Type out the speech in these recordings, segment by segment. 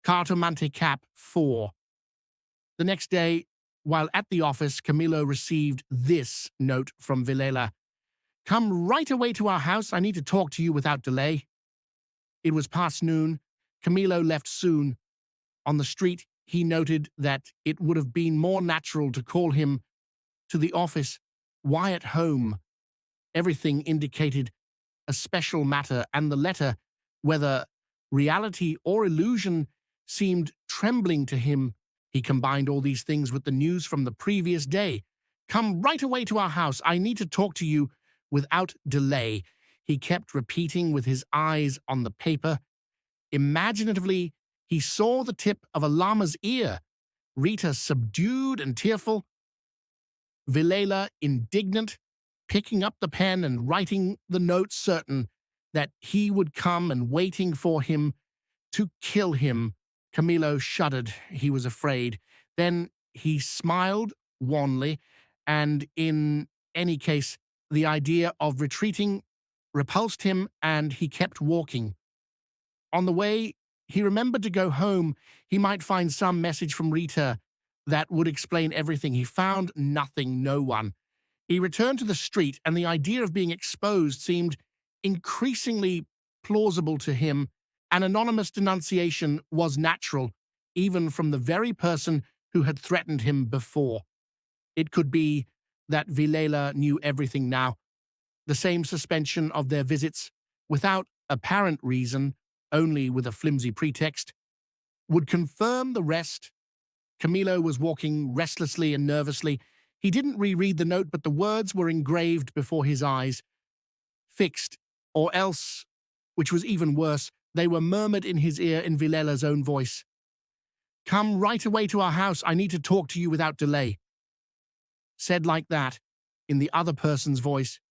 Cartomante Cap 4. The next day, while at the office, Camilo received this note from Vilela. "Come right away to our house. I need to talk to you without delay." It was past noon. Camilo left soon. On the street, he noted that it would have been more natural to call him to the office. Why at home? Everything indicated a special matter, and the letter, whether reality or illusion, seemed trembling to him. He combined all these things with the news from the previous day. "Come right away to our house. I need to talk to you without delay," he kept repeating with his eyes on the paper. Imaginatively, he saw the tip of a llama's ear, Rita subdued and tearful, Vilela indignant, picking up the pen and writing the note, certain that he would come and waiting for him to kill him. Camilo shuddered. He was afraid. Then he smiled wanly, and in any case, the idea of retreating repulsed him, and he kept walking. On the way, he remembered to go home. He might find some message from Rita that would explain everything. He found nothing, no one. He returned to the street, and the idea of being exposed seemed increasingly plausible to him. An anonymous denunciation was natural, even from the very person who had threatened him before. It could be that Vilela knew everything now. The same suspension of their visits, without apparent reason, only with a flimsy pretext, would confirm the rest. Camilo was walking restlessly and nervously. He didn't reread the note, but the words were engraved before his eyes, fixed, or else, which was even worse, they were murmured in his ear in Vilela's own voice. "Come right away to our house. I need to talk to you without delay." Said like that, in the other person's voice,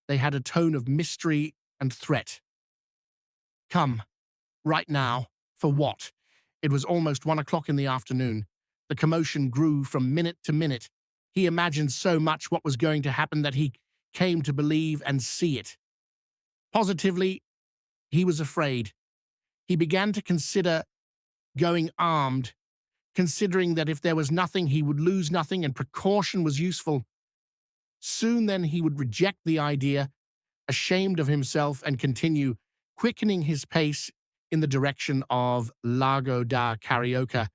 they had a tone of mystery and threat. Come, right now, for what? It was almost 1 o'clock in the afternoon. The commotion grew from minute to minute. He imagined so much what was going to happen that he came to believe and see it. Positively, he was afraid. He began to consider going armed, considering that if there was nothing, he would lose nothing, and precaution was useful. Soon then he would reject the idea, ashamed of himself, and continue, quickening his pace in the direction of Lago da Carioca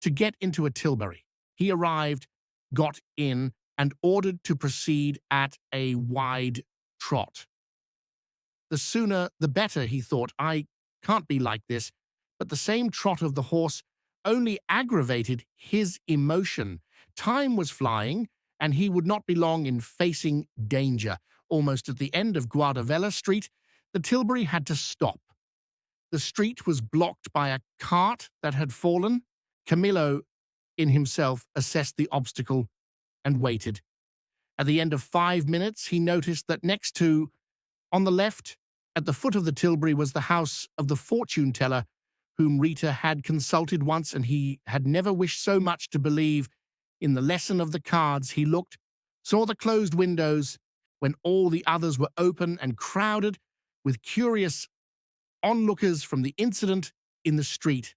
to get into a tilbury. He arrived, got in, and ordered to proceed at a wide trot. The sooner the better, he thought. I can't be like this. But the same trot of the horse only aggravated his emotion. Time was flying, and he would not be long in facing danger. Almost at the end of Guardavella Street, the tilbury had to stop. The street was blocked by a cart that had fallen. Camilo, in himself, assessed the obstacle and waited. At the end of 5 minutes, he noticed that next to, on the left, at the foot of the tilbury, was the house of the fortune-teller, whom Rita had consulted once, and he had never wished so much to believe in the lesson of the cards. He looked, saw the closed windows, when all the others were open and crowded with curious onlookers from the incident in the street.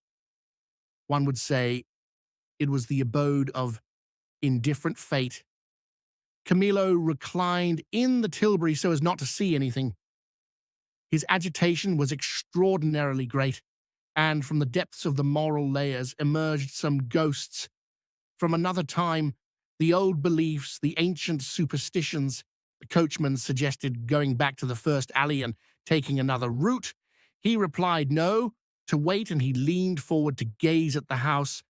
One would say it was the abode of indifferent fate. Camilo reclined in the tilbury so as not to see anything. His agitation was extraordinarily great, and from the depths of the moral layers emerged some ghosts. From another time, the old beliefs, the ancient superstitions. The coachman suggested going back to the first alley and taking another route. He replied no, to wait, and he leaned forward to gaze at the house.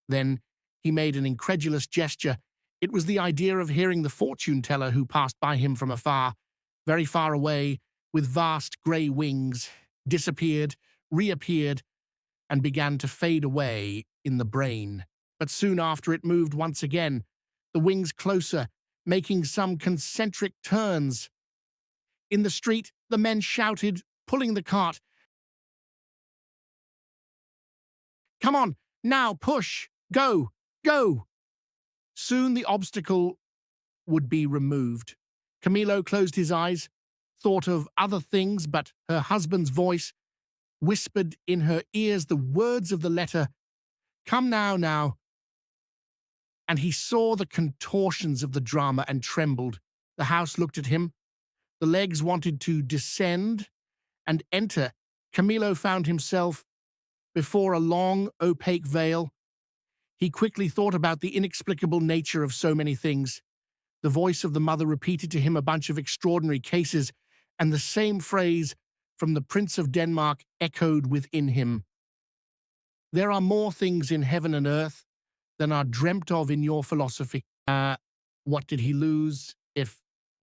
Then he made an incredulous gesture. It was the idea of hearing the fortune-teller who passed by him from afar, very far away, with vast grey wings, disappeared, reappeared, and began to fade away in the brain. But soon after it moved once again, the wings closer, making some concentric turns. In the street, the men shouted, pulling the cart. "Come on, now, push! Go! Go!" Soon the obstacle would be removed. Camilo closed his eyes, thought of other things, but her husband's voice, whispered in her ears the words of the letter, "Come now, now." And he saw the contortions of the drama and trembled. The house looked at him. The legs wanted to descend and enter. Camillo found himself before a long, opaque veil. He quickly thought about the inexplicable nature of so many things. The voice of the mother repeated to him a bunch of extraordinary cases, and the same phrase from the Prince of Denmark echoed within him. There are more things in heaven and earth than are dreamt of in your philosophy. What did he lose? If